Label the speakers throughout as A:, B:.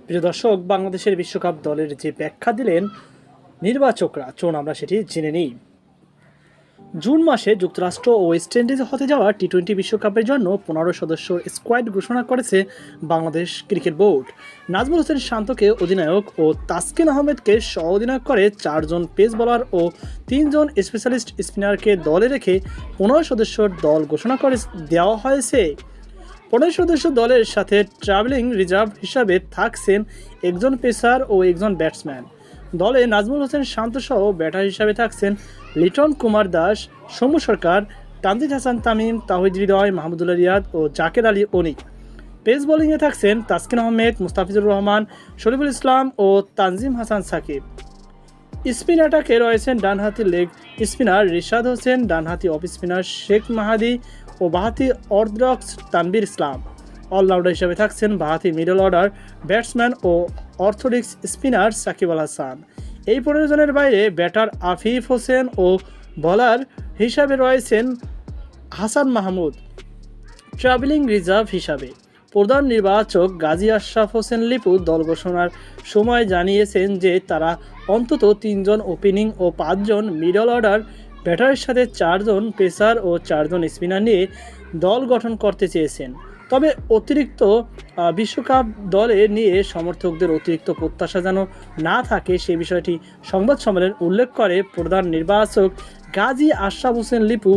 A: প্রিয় দর্শক, বাংলাদেশের বিশ্বকাপ দলের যে ব্যাখ্যা দিলেন নির্বাচকরা, চলুন আমরা সেটি জেনে নিই। জুন মাসে যুক্তরাষ্ট্র ও ওয়েস্ট ইন্ডিজে হতে যাওয়া টি-20 বিশ্বকাপের জন্য 15 সদস্য স্কোয়াড ঘোষণা করেছে বাংলাদেশ ক্রিকেট বোর্ড। নাজমুল হোসেন শান্তকে অধিনায়ক ও তাসকিন আহমেদকে সহ অধিনায়ক করে 4 জন পেস বোলার ও 3 জন স্পেশালিস্ট স্পিনারকে দলে রেখে 15 সদস্যর দল ঘোষণা করে দেওয়া হয়েছে। 15 সদস্য দলের সাথে ট্রাভেলিং রিজার্ভ হিসাবে থাকছেন একজন পেসার ও একজন ব্যাটসম্যান। দলে নাজমুল হোসেন শান্তসহ ব্যাটার হিসাবে থাকছেন লিটন কুমার দাস, সৌম্য সরকার, তানজিদ হাসান তামিম, তাহিদ হৃদয়, মাহমুদুল্লাহ রিয়াদ ও জাকের আলী অনিক। পেস বোলিংয়ে থাকছেন তাসকিন আহমেদ, মুস্তাফিজুর রহমান, শরীফুল ইসলাম ও তানজিম হাসান সাকিব। স্পিন অ্যাটাকে রয়েছেন ডানহাতি লেগ স্পিনার রিশাদ হোসেন, ডানহাতি অফ স্পিনার শেখ মাহাদি ও বাঁহাতি অর্থোডক্স তানভীর ইসলাম। অলরাউন্ডার হিসেবে থাকছেন বাঁহাতি মিডল অর্ডার ব্যাটসম্যান ও অর্থোডক্স স্পিনার সাকিব আল হাসান। এই 15 জনের বাইরে ব্যাটার আফিফ হোসেন ও বোলার হিসাবে রয়েছেন হাসান মাহমুদ। ট্রাভেলিং রিজার্ভ হিসাবে প্রধান নির্বাচক গাজী আশরাফ হোসেন লিপু দল ঘোষণার সময় জানিয়েছেন যে তারা অন্তত 3 জন ওপেনিং ও 5 জন মিডল অর্ডার ব্যাটারের সাথে 4 জন পেসার ও 4 জন স্পিনার নিয়ে দল গঠন করতে চেয়েছেন। তবে অতিরিক্ত বিশ্বকাপ দলে নিয়ে সমর্থকদের অতিরিক্ত প্রত্যাশা যেন না থাকে সে বিষয়টি সংবাদ সম্মেলনে উল্লেখ করে প্রধান নির্বাচক গাজী আশরাফ হোসেন লিপু।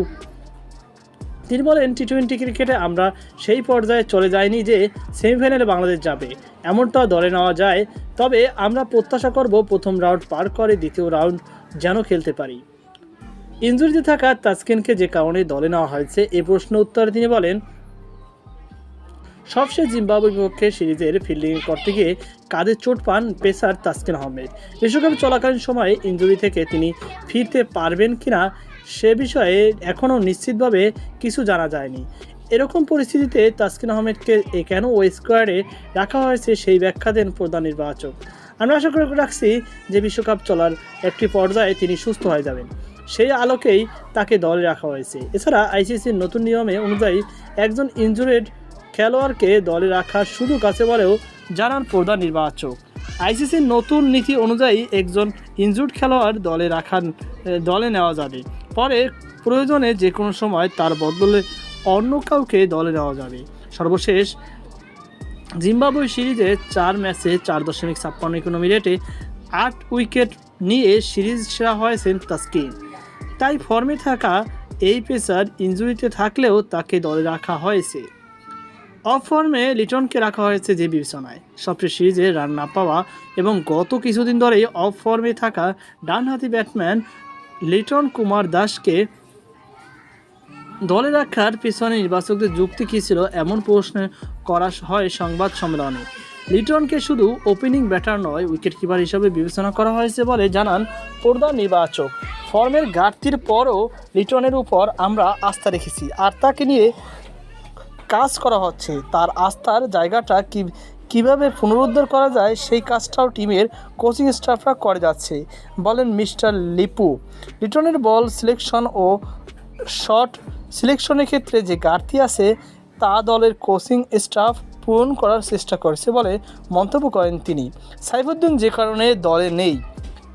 A: তিনি বলেন, টি-20 ক্রিকেটে আমরা সেই পর্যায়ে চলে যাইনি যে সেমিফাইনালে বাংলাদেশ যাবে, এমনটা ধরে নেওয়া যায়। তবে আমরা প্রত্যাশা করব প্রথম রাউন্ড পার করে দ্বিতীয় রাউন্ড যেন খেলতে পারি। ইনজুরিতে থাকা তাসকিনকে যে কারণে দলে নেওয়া হয়েছে এ প্রশ্ন উত্তরে তিনি বলেন, সবশেষ জিম্বাবুয়ের বিপক্ষে সিরিজের ফিল্ডিং করতে গিয়ে কাঁধে চোট পান পেসার তাসকিন আহমেদ। বিশ্বকাপ চলাকালীন সময়ে ইনজুরি থেকে তিনি ফিরতে পারবেন কিনা সে বিষয়ে এখনও নিশ্চিতভাবে কিছু জানা যায়নি। এরকম পরিস্থিতিতে তাসকিন আহমেদকে কেন ওই স্কোয়াডে রাখা হয়েছে সেই ব্যাখ্যা দেন প্রধান নির্বাচক। আমরা আশা করে রাখছি যে বিশ্বকাপ চলার একটি পর্যায়ে তিনি সুস্থ হয়ে যাবেন, সেই আলোকেই তাকে দলে রাখা হয়েছে। এছাড়া আইসিসির নতুন নিয়মে অনুযায়ী একজন ইনজুরিড খেলোয়াড়কে দলে রাখার সুযোগ আছে বলেও জানান প্রধান নির্বাচক। আইসিসির নতুন নীতি অনুযায়ী একজন ইনজুর্ড খেলোয়াড় দলে নেওয়া যাবে, পরে প্রয়োজনে যে কোনো সময় তার বদলে অন্য কাউকে দলে নেওয়া যাবে। সর্বশেষ জিম্বাবুয়ে সিরিজে 4 ম্যাচে 4.56 রেটে 8 উইকেট নিয়ে সিরিজ সেরা হয়েছেন তাসকিন। তাই ফর্মে থাকা এই পেসার ইনজুরিতে থাকলেও তাকে দলে রাখা হয়েছে। অফ ফর্মে লিটনকে রাখা হয়েছে যে বিবেচনায় সবচেয়ে সিরিজে রান না পাওয়া এবং গত কিছুদিন ধরেই অফ ফর্মে থাকা ডানহাতি ব্যাটসম্যান লিটন কুমার দাসকে দলে রাখার পিছনে নির্বাচকদের যুক্তি কী ছিল এমন প্রশ্ন করা হয় সংবাদ সম্মেলনে। লিটনকে শুধু ওপেনিং ব্যাটার নয় উইকেটকিপার হিসেবে বিবেচনা করা হয়েছে বলে জানান প্রধান নির্বাচক। ফর্মের ঘাটতির পরও লিটনের উপর আমরা আস্থা রেখেছি আর তাকে নিয়ে কাজ করা হচ্ছে। তার আস্থার জায়গাটা কিভাবে পুনরুদ্ধার করা যায় সেই কাজটাও টিমের কোচিং স্টাফরা করে যাচ্ছে বলেন মিস্টার লিপু। লিটনের বল সিলেকশন ও শট সিলেকশনের ক্ষেত্রে যে ঘাটতি আছে তা দলের কোচিং স্টাফ পূরণ করার চেষ্টা করেছে বলে মন্তব্য করেন তিনি। সাইফুদ্দিন যে কারণে দলে নেই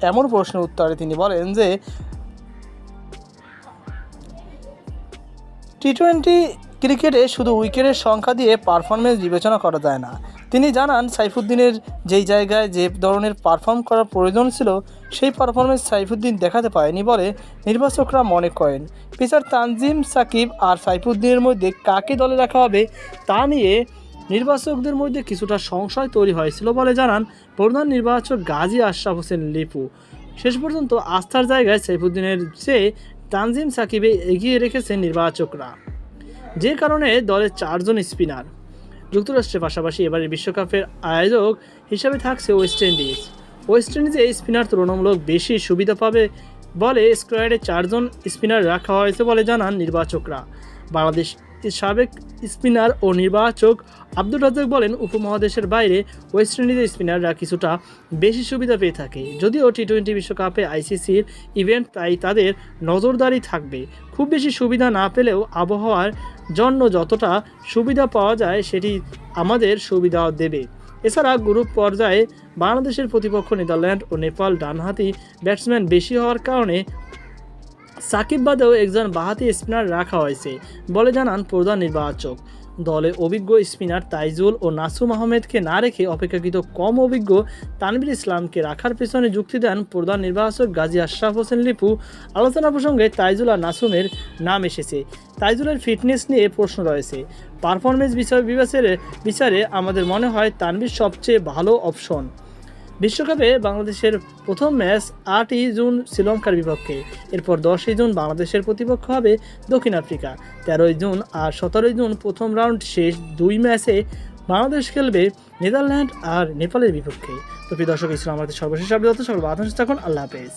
A: এমন প্রশ্নের উত্তরে তিনি বলেন যে টি-20 ক্রিকেটে শুধু উইকেটের সংখ্যা দিয়ে পারফরমেন্স বিবেচনা করা যায় না। তিনি জানান, সাইফুদ্দিনের যেই জায়গায় যে ধরনের পারফর্ম করার প্রয়োজন ছিল সেই পারফরমেন্স সাইফুদ্দিন দেখাতে পারেনি বলে নির্বাচকরা মনে করেন। পেসার তানজিম সাকিব আর সাইফুদ্দিনের মধ্যে কাকে দলে রাখা হবে তা নিয়ে নির্বাচকদের মধ্যে কিছুটা সংশয় তৈরি হয়েছিল বলে জানান প্রধান নির্বাচক গাজী আশরাফ হোসেন লিপু। শেষ পর্যন্ত আস্থার জায়গায় সাইফুদ্দিনের চেয়ে তানজিম সাকিবে এগিয়ে রেখেছেন নির্বাচকরা, যে কারণে দলে 4 জন স্পিনার। যুক্তরাষ্ট্রের পাশাপাশি এবারের বিশ্বকাপের আয়োজক হিসাবে থাকছে ওয়েস্ট ইন্ডিজ। ওয়েস্ট ইন্ডিজে এই স্পিনার তুলনামূলক বেশি সুবিধা পাবে বলে স্কোয়াডে 4 জন স্পিনার রাখা হয়েছে বলে জানান নির্বাচকরা। বাংলাদেশ সাবেক স্পিনার ও নির্বাচক আব্দুর রাজ্জাক বলেন, উপমহাদেশের বাইরে ওয়েস্ট ইন্ডিজের স্পিনাররা কিছুটা বেশি সুবিধা পেয়ে থাকে। যদিও টি-20 বিশ্বকাপে আইসিসির ইভেন্ট, তাই তাদের নজরদারি থাকবে। খুব বেশি সুবিধা না পেলেও আবহাওয়ার জন্য যতটা সুবিধা পাওয়া যায় সেটি আমাদের সুবিধা দেবে। এছাড়া গ্রুপ পর্যায়ে বাংলাদেশের প্রতিপক্ষ নেদারল্যান্ড ও নেপাল ডানহাতি ব্যাটসম্যান বেশি হওয়ার কারণে সাকিব বাদেও একজন বাঁহাতি স্পিনার রাখা হয়েছে বলে জানান প্রধান নির্বাচক। দলে অভিজ্ঞ স্পিনার তাইজুল ও নাসুম আহমেদকে না রেখে অপেক্ষাকৃত কম অভিজ্ঞ তানভীর ইসলামকে রাখার পেছনে যুক্তি দেন প্রধান নির্বাচক গাজী আশরাফ হোসেন লিপু। আলোচনা প্রসঙ্গে তাইজুল আর নাসুমের নাম এসেছে। তাইজুলের ফিটনেস নিয়ে প্রশ্ন রয়েছে। পারফরমেন্স বিচারে আমাদের মনে হয় তানভীর সবচেয়ে ভালো অপশন। বিশ্বকাপে বাংলাদেশের প্রথম ম্যাচ 8ই জুন শ্রীলঙ্কার বিপক্ষে, এরপর 10ই জুন বাংলাদেশের প্রতিপক্ষ হবে দক্ষিণ আফ্রিকা। 13ই জুন আর 17ই জুন প্রথম রাউন্ড শেষ 2 ম্যাচে বাংলাদেশ খেলবে নেদারল্যান্ড আর নেপালের বিপক্ষে। তো প্রিয় দর্শক, ইসলাম আমাদের সর্বশেষ আপডেট। সকল বাধাংশ থাকুন। আল্লাহ হাফেজ।